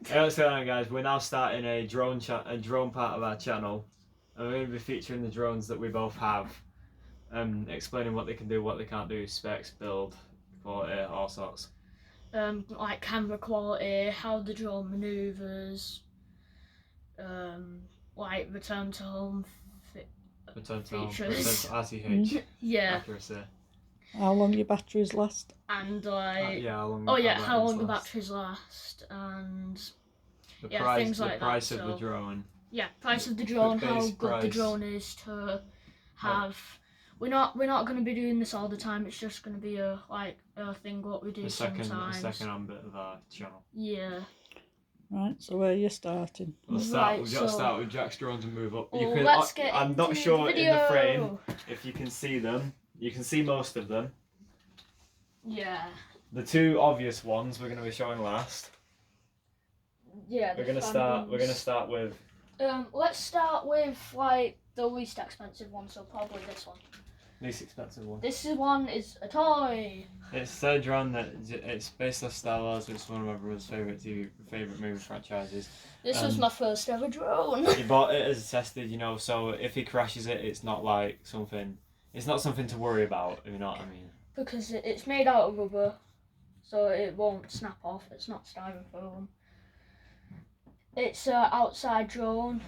Hey, what's going on, guys? We're now starting a drone part of our channel, and we're going to be featuring the drones that we both have, explaining what they can do, what they can't do, specs, build, quality, all sorts. Like camera quality, how the drone maneuvers, like return to home Return to home, features. return to RTH, Yeah, accuracy. How long your batteries last? and like Yeah, how long? how long the last. batteries last, and The yeah, price, things like the price that. of the drone. Yeah, price of the drone, how Base good the price. drone is to have. We're not going to be doing this all the time. It's just going to be a thing what we do sometimes. The second on bit of our channel. Yeah. Right, so where are you starting? We've got to start with Jack's drones and move up. Well, let's get I'm not into sure the in the frame video. if you can see them. You can see most of them. Yeah. The two obvious ones we're going to be showing last. Yeah. We're going to start with. Let's start with like the least expensive one, so probably this one. Least expensive one. This one is a toy. It's a drone that it's based off Star Wars, which is one of my brother's favorite movie franchises. This was my first ever drone. He bought it as tested, so if he crashes it, it's not like something. It's not something to worry about. If you know what I mean. Because it's made out of rubber, so it won't snap off. It's not styrofoam. It's an outside drone.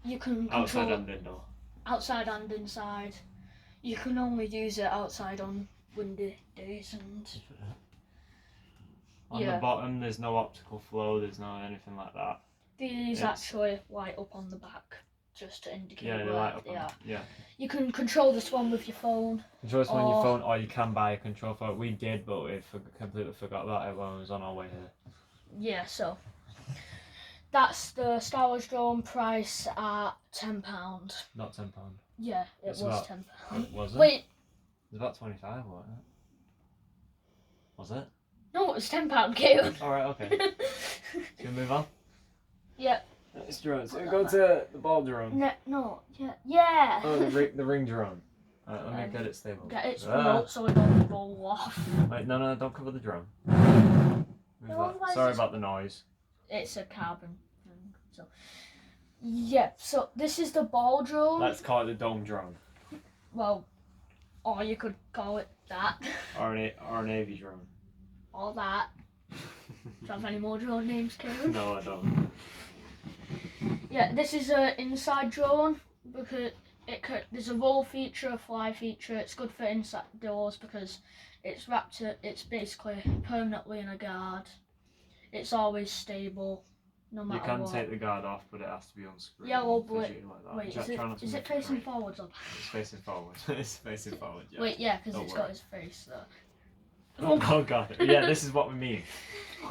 You can control Outside and indoor. Outside and inside. You can only use it outside on windy days and. On the bottom, there's no optical flow. There's no anything like that. These actually light up on the back, just to indicate they where light up. they are. Yeah. You can control this one with your phone. Control this one on your phone, or you can buy a control for it. We did, but we completely forgot about it when we was on our way here. Yeah, so that's the Star Wars drone, price at £10. Not £10. Yeah, It's was about- £10. Was it? Wait, It was about 25, wasn't it? Was it? no, it was £10, Caleb. Alright, okay. Should we move on? Yep. Next drone. So we go to the ball drone. Yeah. Oh, the ring drone. Alright, let me get it stable. Get its remote so it don't fall off. Wait, no, don't cover the drone. otherwise Sorry it's- about the noise. It's a carbon thing. So, yeah. So this is the ball drone. Let's call it the dome drone. Well, or you could call it that. Or an AV drone. Or that. Do you have any more drone names, Karen? No, I don't. Yeah, this is an inside drone because there's a roll feature, a fly feature. It's good for inside doors because it's it's basically permanently in a guard. It's always stable, no matter what. You can take the guard off, but it has to be unscrewed. Yeah, well, Wait, is it facing forwards or back? It's facing forward. It's facing forward, yeah. Wait, yeah, because Don't it's worry. got his face there. Oh god. Yeah, this is what we mean.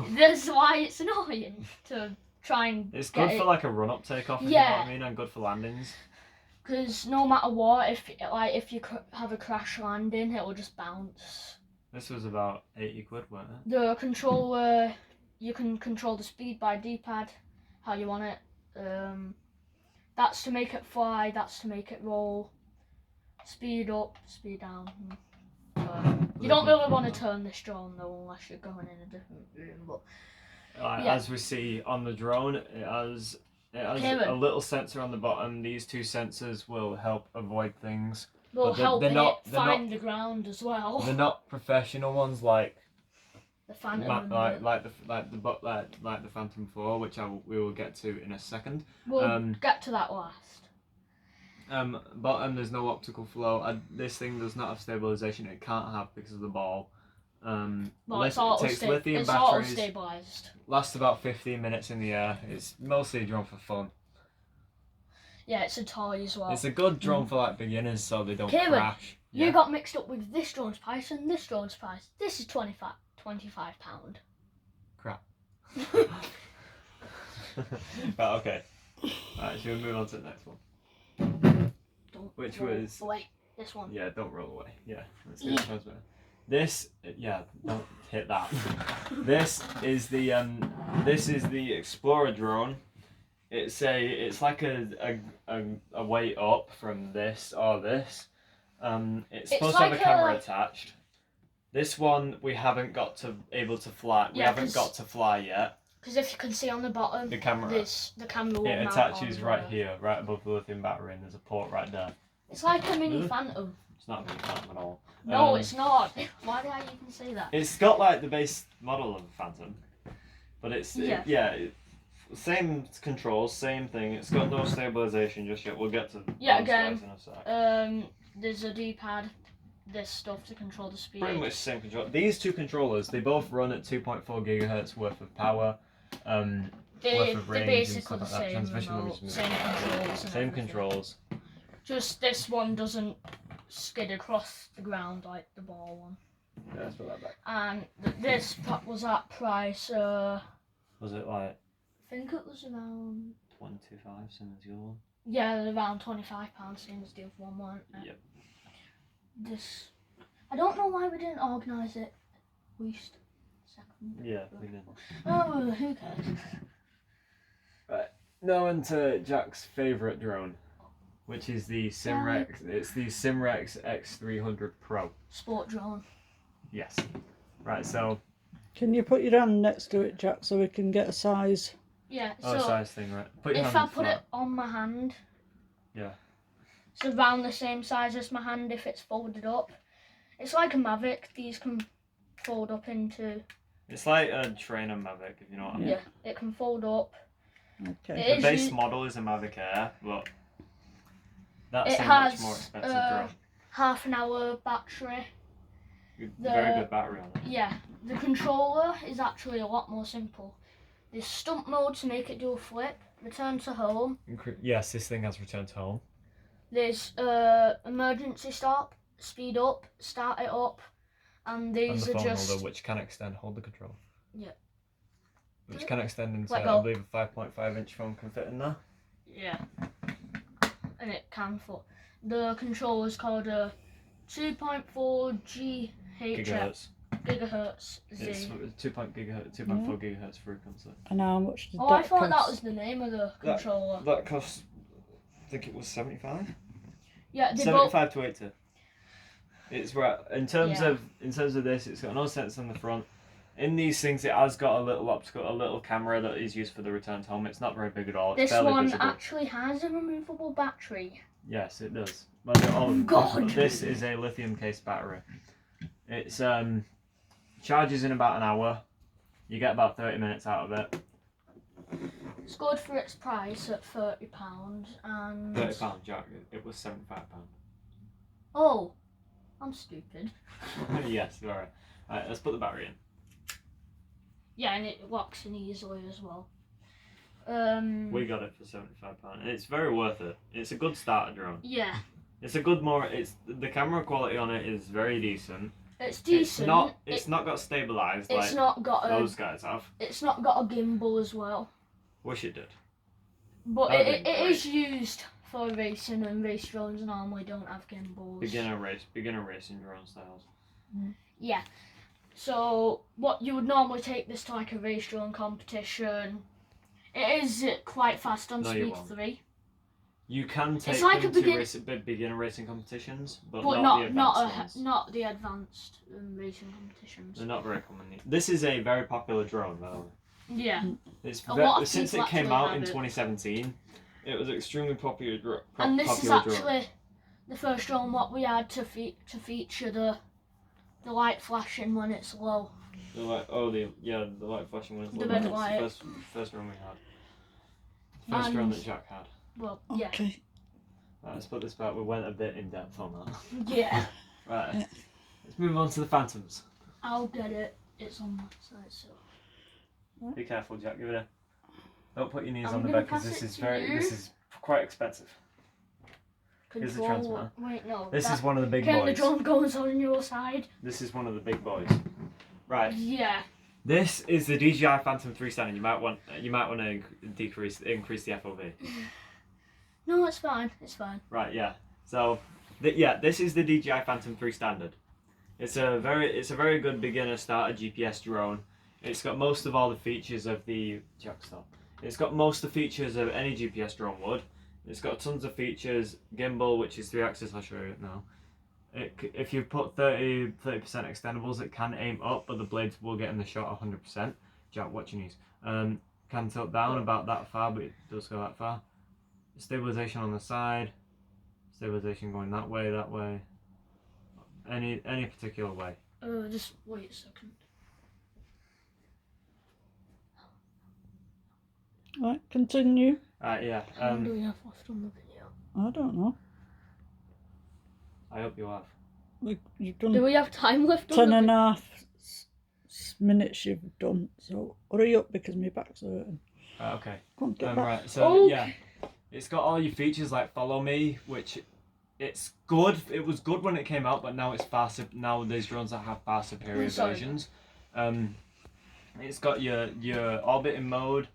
That's why it's annoying to try and It's get good it. for like a run-up takeoff, if you know what I mean, and good for landings. Because no matter what, if you have a crash landing, it will just bounce. This was about 80 quid, wasn't it? The controller, you can control the speed by D-pad, how you want it. That's to make it fly, that's to make it roll. Speed up, speed down. You don't really want to turn this drone though, unless you're going in a different room. But As we see on the drone, it has a little sensor on the bottom. These two sensors will help avoid things. will But help they're it not- find the ground as well. They're not professional ones like The Phantom. like the Phantom 4, which we will get to in a second. We'll get to that last. Bottom, there's no optical flow. This thing does not have stabilization. It can't have because of the ball. Well, it takes lithium batteries. auto-stabilised. Lasts about 15 minutes in the air. It's mostly a drone for fun. Yeah, it's a toy as well. It's a good drone for like beginners, so they don't Kieran, crash. You got mixed up with this drone's price and this drone's price. This is £25. Crap. Right, okay. Alright, should we move on to the next one? Which roll was away. This one. Yeah, don't roll away. Yeah, let's get it better. This, don't hit that. This is the Explorer drone. It's like a weight up from this or this. It's supposed to have a camera attached. This one we haven't got able to fly. We haven't got to fly yet. Because if you can see on the bottom, The camera. the camera will It mount attaches on right the- here, right above the lithium battery, and there's a port right there. It's like a mini Really? Phantom. It's not a big Phantom at all. No, it's not. Why did I even say that? It's got like the base model of a Phantom, but it's same controls, same thing. It's got no stabilization just yet. We'll get to Yeah, those again, guys in a sec. There's a D-pad, this stuff to control the speed. Pretty much the same control. These two controllers, they both run at 2.4 gigahertz worth of power. Worth They're of range basically and the stuff like that. same Transmission remote, levels, same controls. And Same everything. controls. Just this one doesn't skid across the ground like the ball one. Yeah, let's put that back. And this was at price, Was it like I think it was around, 125, same as the other one? yeah, around £25, same as the other one, weren't it? Yep. This, I don't know why we didn't organise it least second. Yeah, we did. Oh, who cares? Now into Jack's favourite drone, which is the Simrex. It's the Simrex X300 Pro. Sport drone. Yes. Right, so Can you put your hand next to it, Jack, so we can get a size? Yeah, oh, so size thing, right? Put your if hand I put flat. it on my hand, Yeah. it's around the same size as my hand if it's folded up. It's like a Mavic. These can fold up into, It's like a trainer Mavic, if you know what I mean. yeah, it can fold up. Okay. It The is base u- model is a Mavic Air, but that's It a has, much more expensive half an hour battery. drone. the- Very good battery on it. Yeah, the controller is actually a lot more simple. There's stump mode to make it do a flip, return to home. Yes, this thing has returned to home. There's emergency stop, speed up, start it up, and And these the are phone just holder, which can extend, hold the control. Yeah. Which can extend into, Let I go. believe, a 5.5-inch phone can fit in there. yeah, and it can fold. The controller is called a 2.4 Gigahertz. gigahertz It's Z. 2.4 gigahertz frequency. And how much did Oh, I that thought that cost? was the name of the controller. That cost, I think it was 75? Yeah, they both. 75 to 80. It's right in terms Yeah. of this. It's got no sensor on the front. In these things, it has got a little camera that is used for the return to home. It's not very big at all. It's This barely one visible. actually has a removable battery. Yes, it does. Well, they're all of them do, God. but this is a lithium case battery. It's charges in about an hour. You get about 30 minutes out of it. It's good for its price at £30 and. £30, Jack. It was £75. Oh, I'm stupid. Yes, alright. Alright, let's put the battery in. Yeah, and it locks in easily as well. We got it for £75, and it's very worth it. It's a good starter drone. Yeah, It's the camera quality on it is very decent. it's decent. It's not got stabilized It's like not got a. those guys have. It's not got a gimbal as well. Wish it did. But That'd it be it great. is used for racing, and race drones normally don't have gimbals. Beginner racing drone styles. Yeah. So what you would normally take this to like a race drone competition. It is quite fast on No, you speed won't. 3, You can take like them a to beginner racing competitions, but but not the not advanced ones. not the advanced racing competitions. They're not very common. This is a very popular drone, though. Yeah. It's A lot of since people it came actually out have in it. 2017. It was extremely popular. And this is popular drone. actually the first drone what we had to feature the light flashing when it's low. The light, the light flashing when it's The lit. red That's light. the first drone we had. First drone And- that Jack had. Well, yeah. Okay. Right, let's put this back. We went a bit in depth on that. Yeah. Right. Yeah. Let's move on to the Phantoms. I'll get it. It's on my side, so. Be careful, Jack. Give it a. Don't put your knees I'm on the gonna bed because pass this it is to very. you. This is quite expensive. Here's the Control. transmitter. Wait, no. This is one of the big Can the boys. drone goes on your side? This is one of the big boys. Right. Yeah. This is the DJI Phantom 3 standard. You might want to increase the FOV. No, it's fine. It's fine. Right. Yeah. So, this is the DJI Phantom 3 standard. It's a very good beginner starter GPS drone. It's got most of all the features of the It's got most of the features of any GPS drone would. It's got tons of features. Gimbal, which is 3-axis. I'll show you it now. If you put 30% extendables, it can aim up, but the blades will get in the shot 100%. Jack, watch your knees. Can tilt down about that far, but it does go that far. Stabilization on the side. Stabilization going that way. Any particular way. Just wait a second. Right, continue. Yeah. How long do we have left on the video? I don't know. I hope you have. You've done Do we have time left on 10 the and a video? half minutes you've done, so hurry up because my back's hurting. Okay. Come on, get back. Right. So Okay. yeah, it's got all your features like follow me, which it's good. It was good when it came out, but now it's far. Now there's drones that have far superior Sorry. versions. It's got your orbiting mode.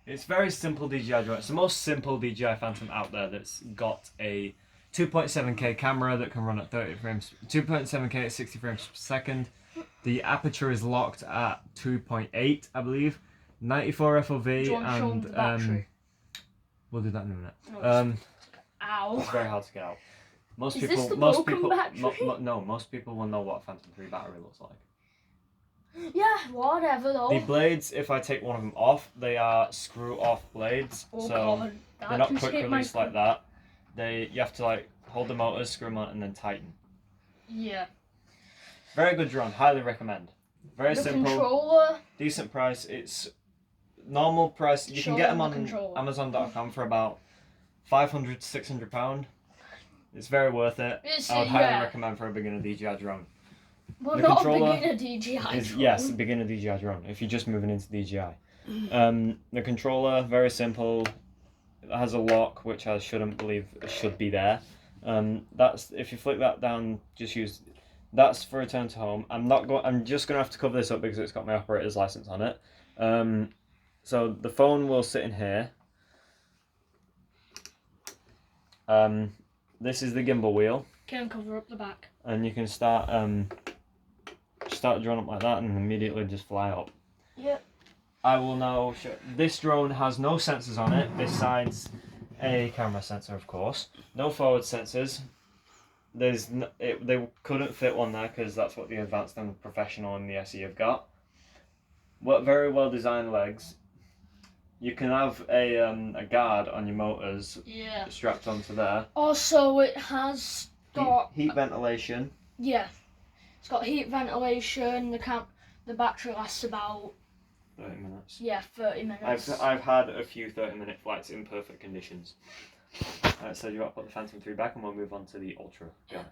It's very simple DJI drone. It's the most simple DJI Phantom out there that's got a 2.7K camera that can run at 30 frames, 2.7K at 60 frames per second. The aperture is locked at 2.8, I believe. 94 FOV Do you want to show them and the battery? we'll do that in a minute. No, Ow. It's very hard to get out. Most Is people, this the most broken people, battery? no, most people will know what a Phantom 3 battery looks like. Yeah, whatever though. The blades, if I take one of them off, they are screw-off blades, Oh so god, that they're not just quick hit my release like that. You have to like hold the motors, screw them on, and then tighten. Yeah. Very good drone, highly recommend. Very The simple, controller. decent price. It's normal price. You Show can get them them the on controller. Amazon.com for about £500 to £600. It's very worth it. It's, I would highly yeah. recommend for a beginner DJI drone. Well, the not controller a beginner DJI drone. Yes, a beginner DJI drone. If you're just moving into DJI, the controller very simple. It has a lock, which I shouldn't believe should be there. That's if you flick that down, just use. That's for return to home. I'm just gonna have to cover this up because it's got my operator's license on it. So the phone will sit in here. This is the gimbal wheel, Can cover up the back. and you can start the drone up like that, and immediately just fly up. Yep. I will now show. This drone has no sensors on it besides a camera sensor, of course. No forward sensors. They couldn't fit one there because that's what the advanced and professional and the SE have got. Very well designed legs. You can have a guard on your motors Yeah. strapped onto there. Also, it has got Heat ventilation. yeah. It's got heat ventilation. The battery lasts about 30 minutes. 30 minutes. I've had a few 30-minute flights in perfect conditions. So you got to put the Phantom 3 back and we'll move on to the Ultra guy.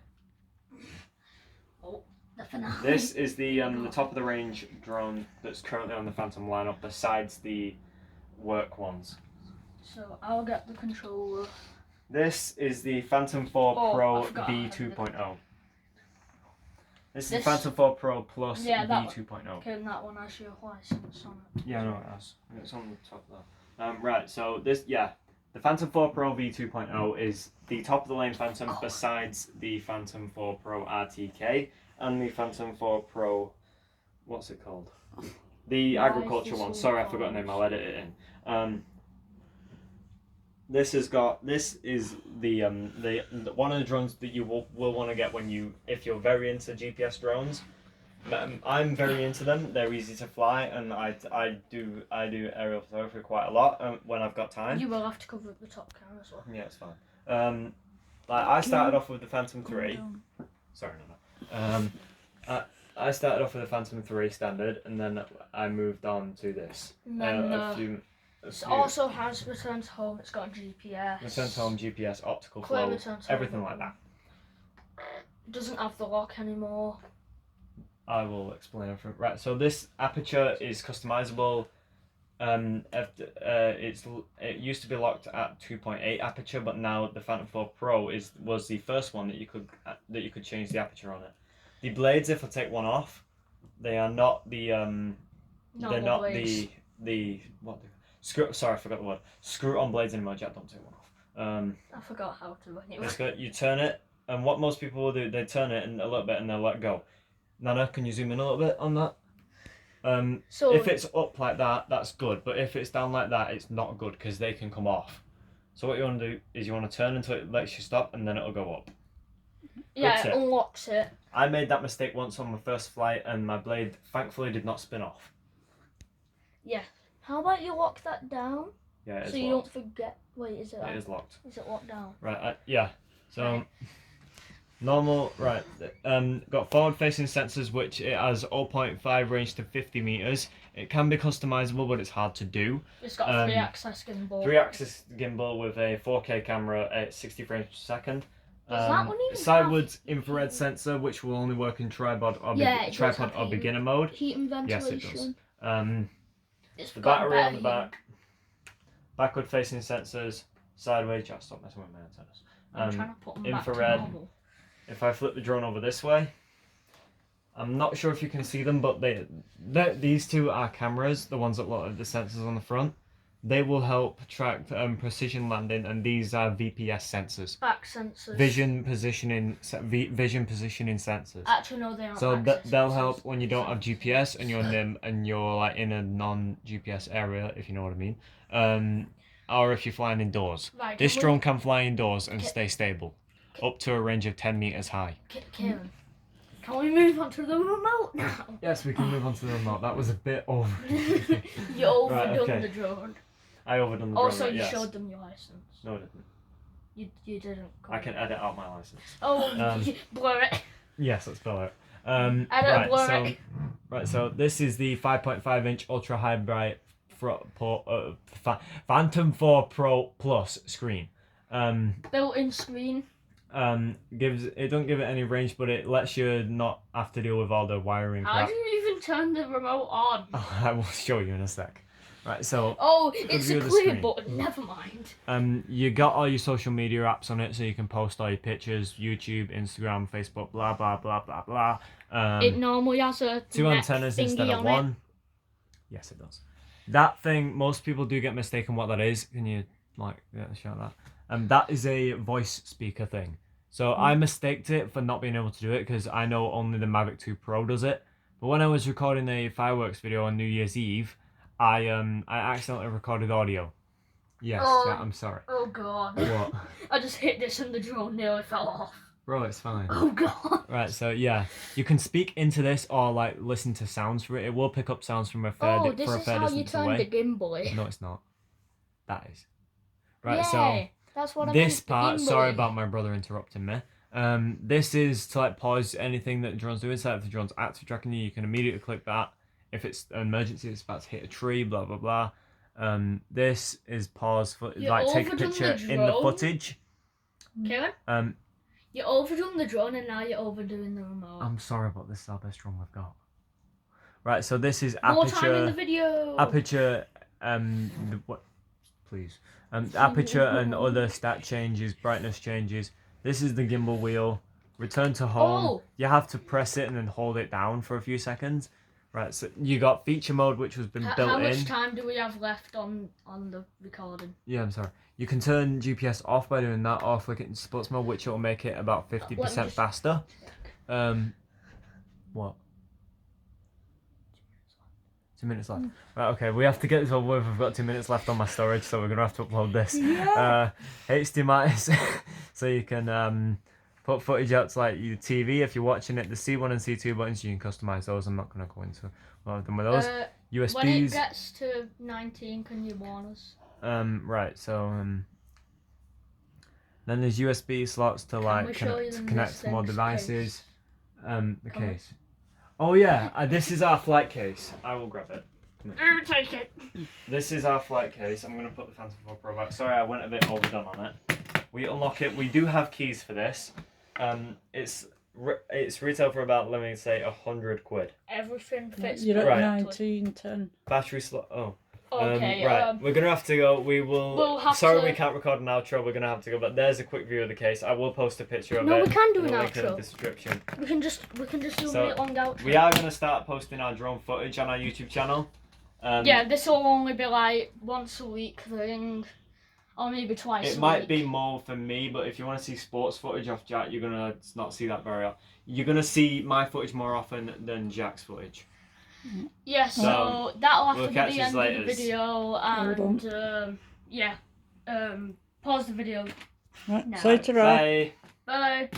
The finale. This is the top of the range drone that's currently on the Phantom lineup besides the work ones. So I'll get the controller. This is the Phantom 4 Oh, Pro I forgot I had V2.0. This is the This- Phantom 4 Pro Plus Yeah, that one. V2.0. Okay, and that one has your license on it. Yeah, no, it has. It's on the top there. Right, so the Phantom 4 Pro V2.0 is the top of the lane Phantom besides the Phantom 4 Pro RTK and the Phantom 4 Pro, what's it called? The Why is agriculture this one. all Sorry, I forgot the name. I'll edit it in. This is the one of the drones that you will want to get if you're very into GPS drones. I'm very into them. They're easy to fly, and I do aerial photography quite a lot when I've got time. You will have to cover up the top camera as well. Yeah, it's fine. Like I started off with the Phantom 3. Sorry, no. I started off with the Phantom 3 standard, and then I moved on to this. And then it also has return to home. It's got GPS. Return to home, GPS, optical Clear flow, return to everything home. like that. It doesn't have the lock anymore. I will explain everything. Right, so this aperture is customizable. It used to be locked at 2.8 aperture, but now the Phantom 4 Pro was the first one that you could change the aperture on it. The blades, if I take one off, they are not the they're not blades. the what screw. Sorry, I forgot the word. Screw on blades anymore. Jack, don't take one off. I forgot how to anyway. It's good. You turn it, and what most people will do, they turn it in a little bit and they'll let go. Nana, can you zoom in a little bit on that? So If it's up like that, that's good. But if it's down like that, it's not good because they can come off. So what you want to do is you want to turn until it lets you stop, and then it'll go up. yeah, tip. it unlocks it. I made that mistake once on my first flight, and my blade thankfully did not spin off. How about you lock that down Yeah, it's so you locked. don't forget? Wait, is it? It is locked. Is it locked down? Right, yeah. So, Right. normal, right. Got forward-facing sensors, which it has 0.5 range to 50 meters. It can be customizable, but it's hard to do. It's got a 3-axis gimbal. 3-axis gimbal with a 4K camera at 60 frames per second. Does that one even sideways infrared sensor, which will only work in tripod or, it does have beginner mode. Heat and Yes, ventilation. it does. It's The got battery better on the back. Backward-facing sensors. Sideways. Just stop messing with my antennas. I'm trying to put them infrared. back to normal. If I flip the drone over this way, I'm not sure if you can see them, but these two are cameras, the ones that look at the sensors on the front. They will help track precision landing, and these are VPS sensors. Back sensors. Vision positioning sensors. Actually, no, they aren't. So access they'll sensors. help when you don't have GPS and you're like in a non-GPS area, if you know what I mean. Or if you're flying indoors. Right, This can we- drone can fly indoors and stay stable, up to a range of 10 meters high. Kieran, can we move on to the remote now? Yes, we can move on to the remote. That was a bit over. You overdone okay. the drone. I overdone the drone. Also, right? you Yes. showed them your license. No, I didn't. You didn't. I can edit out my license. Oh, blur it. Yes, let's spell it. Blur it. So this is the 5.5 inch ultra high bright Phantom 4 Pro Plus screen. Built-in screen. It don't give it any range, but it lets you not have to deal with all the wiring How crap. do you even turn the remote on? I will show you in a sec. Right, so Oh, it's view a of the clear screen. button. Never mind. you got all your social media apps on it, so you can post all your pictures, YouTube, Instagram, Facebook, blah blah blah blah blah. It normally has a Two neck antennas thingy instead of on one. Yes, it does. That thing, most people do get mistaken what that is. Can you show that? That is a voice speaker thing. So I mistaked it for not being able to do it because I know only the Mavic 2 Pro does it. But when I was recording a fireworks video on New Year's Eve, I accidentally recorded audio. Yes, Oh. yeah, I'm sorry. Oh god. What? I just hit this and the drone nearly fell off. Bro, it's fine. Oh god. Right, so yeah, you can speak into this or like listen to sounds for it. It will pick up sounds from a fair Oh, this for a is fair how you distance turn away. the gimbal in. No, it's not. That is. Right, Yeah, so that's what I this meant, the part, gimbal sorry in. about my brother interrupting me. This is to like pause anything that the drone's doing. So if the drone's active tracking you, you can immediately click that. If it's an emergency, it's about to hit a tree, blah blah blah. This is pause for You like take a overdone picture the in the drone? footage. Kieran, you overdone the drone and now you're overdoing the remote. I'm sorry, but this is our best drone we've got. Right, so this is More time in the aperture. video. Aperture. What? Please. Aperture and other stat changes, brightness changes. This is the gimbal wheel. Return to home. Oh. You have to press it and then hold it down for a few seconds. Right, so you got feature mode, which has been built How in. much time do we have left on the recording? Yeah, I'm sorry. You can turn GPS off by doing that, or flick it into sports mode, which will make it about Let me 50% just faster. check. What? 2 minutes left. Right, okay, we have to get this over with. We've got 2 minutes left on my storage, so we're gonna have to upload this. Yeah. HDMI, so you can put footage out to like your TV if you're watching it. The C1 and C2 buttons, you can customize those. I'm not gonna go into what I've done with those. When it USBs. gets to 19, can you warn us? Right, so then there's USB slots to like we show you connect the more next devices. The Oh. case. Oh yeah, this is our flight case. I will grab it. Take it. This is our flight case. I'm gonna put the Phantom 4 Pro back. Sorry, I went a bit overdone on it. We unlock it. We do have keys for this. It's retail for about, let me say, 100 quid. Everything fits. You're at Right. 1910. Battery slot. Oh. Okay. Right, we're gonna have to go. We will. We'll have sorry, to- we can't record an outro. We're gonna have to go. But there's a quick view of the case. I will post a picture of No, it. we can do in an the link in the outro. description. We can just do So, a minute long outro. We are gonna start posting our drone footage on our YouTube channel. Yeah, this will only be like once a week thing, or maybe twice. It a might week. be more for me, but if you want to see sports footage off Jack, you're gonna not see that very often. You're gonna see my footage more often than Jack's footage. Yeah, so that'll have we'll to catch be the yous end of later. the video, Hold and yeah, pause the video. Right, No. say ta-ra. Bye. Bye.